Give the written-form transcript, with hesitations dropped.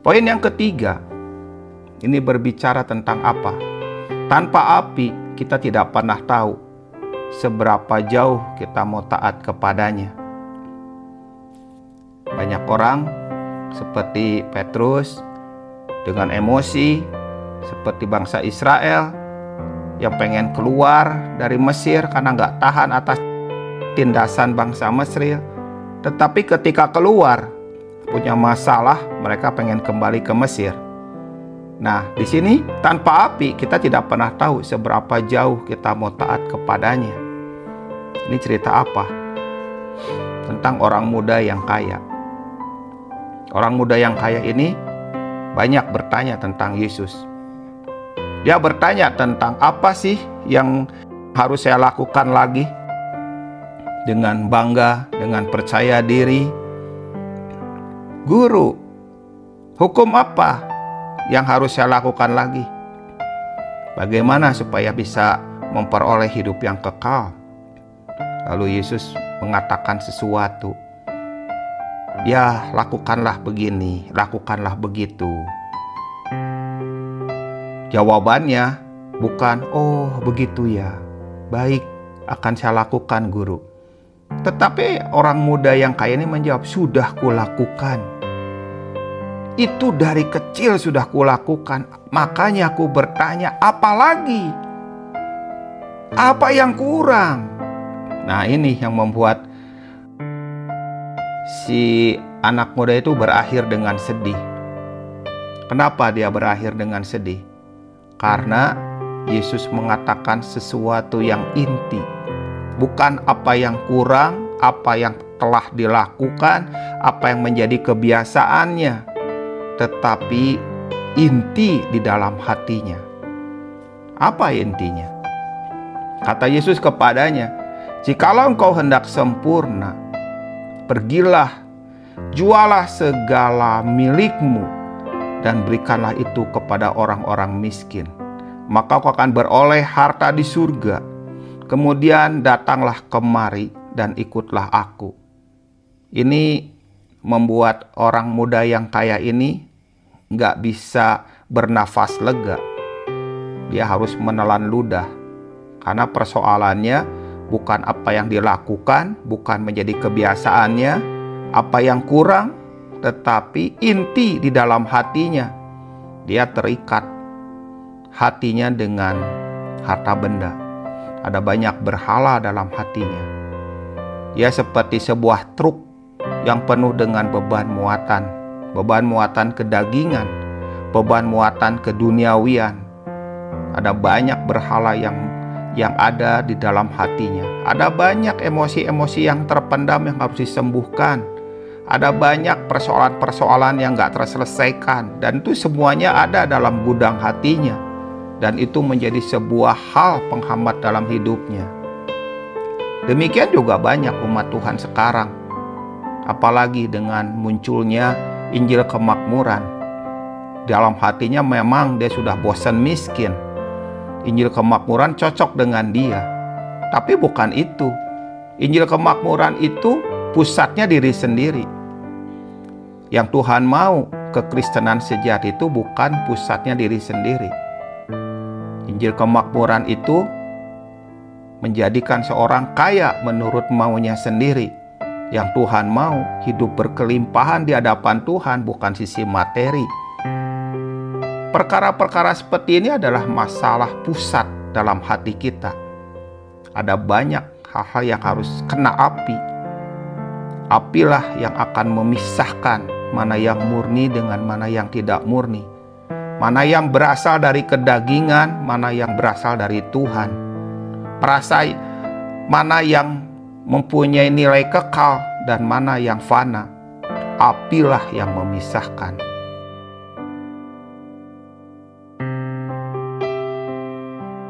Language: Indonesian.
Poin yang ketiga, ini berbicara tentang apa? Tanpa api kita tidak pernah tahu seberapa jauh kita mau taat kepadanya. Banyak orang seperti Petrus dengan emosi seperti bangsa Israel yang pengen keluar dari Mesir karena nggak tahan atas tindasan bangsa Mesir. Tetapi ketika keluar punya masalah, mereka pengen kembali ke Mesir. Nah, di sini tanpa api kita tidak pernah tahu seberapa jauh kita mau taat kepadanya. Ini cerita apa? Tentang orang muda yang kaya. Orang muda yang kaya ini banyak bertanya tentang Yesus. Dia bertanya tentang apa sih yang harus saya lakukan lagi? Dengan bangga, dengan percaya diri. Guru, hukum apa yang harus saya lakukan lagi? Bagaimana supaya bisa memperoleh hidup yang kekal? Lalu Yesus mengatakan sesuatu. Ya, lakukanlah begini, lakukanlah begitu. Jawabannya bukan, oh begitu ya, baik, akan saya lakukan guru. Tetapi orang muda yang kaya ini menjawab, sudah kulakukan. Itu dari kecil sudah kulakukan. Makanya aku bertanya, apa lagi? Apa yang kurang? Nah, ini yang membuat si anak muda itu berakhir dengan sedih. Kenapa dia berakhir dengan sedih? Karena Yesus mengatakan sesuatu yang inti. Bukan apa yang kurang, apa yang telah dilakukan, apa yang menjadi kebiasaannya, tetapi inti di dalam hatinya. Apa intinya? Kata Yesus kepadanya, jikalau engkau hendak sempurna, pergilah, jualah segala milikmu, dan berikanlah itu kepada orang-orang miskin. Maka kau akan beroleh harta di surga. Kemudian datanglah kemari dan ikutlah aku. Ini membuat orang muda yang kaya ini nggak bisa bernafas lega. Dia harus menelan ludah. Karena persoalannya bukan apa yang dilakukan, bukan menjadi kebiasaannya, apa yang kurang, tetapi inti di dalam hatinya. Dia terikat hatinya dengan harta benda. Ada banyak berhala dalam hatinya. Dia seperti sebuah truk yang penuh dengan beban muatan kedagingan, beban muatan keduniawian. Ada banyak berhala yang ada di dalam hatinya. Ada banyak emosi-emosi yang terpendam yang harus disembuhkan. Ada banyak persoalan-persoalan yang gak terselesaikan. Dan itu semuanya ada dalam gudang hatinya. Dan itu menjadi sebuah hal penghambat dalam hidupnya. Demikian juga banyak umat Tuhan sekarang. Apalagi dengan munculnya Injil kemakmuran. Dalam hatinya memang dia sudah bosan miskin. Injil kemakmuran cocok dengan dia. Tapi bukan itu. Injil kemakmuran itu pusatnya diri sendiri. Yang Tuhan mau, kekristenan sejati itu bukan pusatnya diri sendiri. Injil kemakmuran itu menjadikan seorang kaya menurut maunya sendiri. Yang Tuhan mau hidup berkelimpahan di hadapan Tuhan, bukan sisi materi. Perkara-perkara seperti ini adalah masalah pusat dalam hati kita. Ada banyak hal-hal yang harus kena api. Apilah yang akan memisahkan mana yang murni dengan mana yang tidak murni. Mana yang berasal dari kedagingan, mana yang berasal dari Tuhan. Perasaan mana yang mempunyai nilai kekal dan mana yang fana. Apilah yang memisahkan.